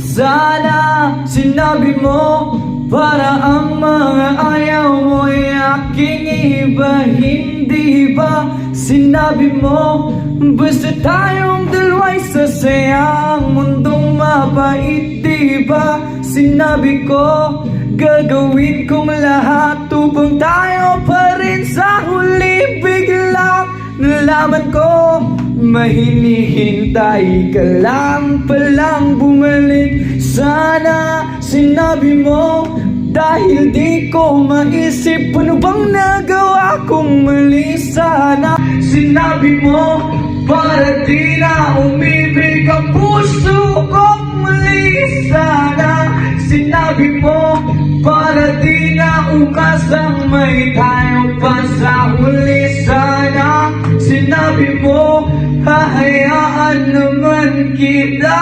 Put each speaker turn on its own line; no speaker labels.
Sana sinabi mo para ang mga ayaw mo'y aking ibahin. Di ba sinabi mo basta tayong dalawa'y sasaya, ang mundong mapait. Di ba sinabi ko gagawin kong lahat upang tayo pa rin sa huli. Biglang nalaman ko may hinihintay ka lang palang bumalik. Sana sinabi mo dahil di ko maisip ano bang nagawa kong mali. Sana sinabi mo para di na umibig ang puso kong muli. Sana sinabi mo para di na ukasang may tayo pa sa huli. Sana sinabi mo hahayaan naman kita.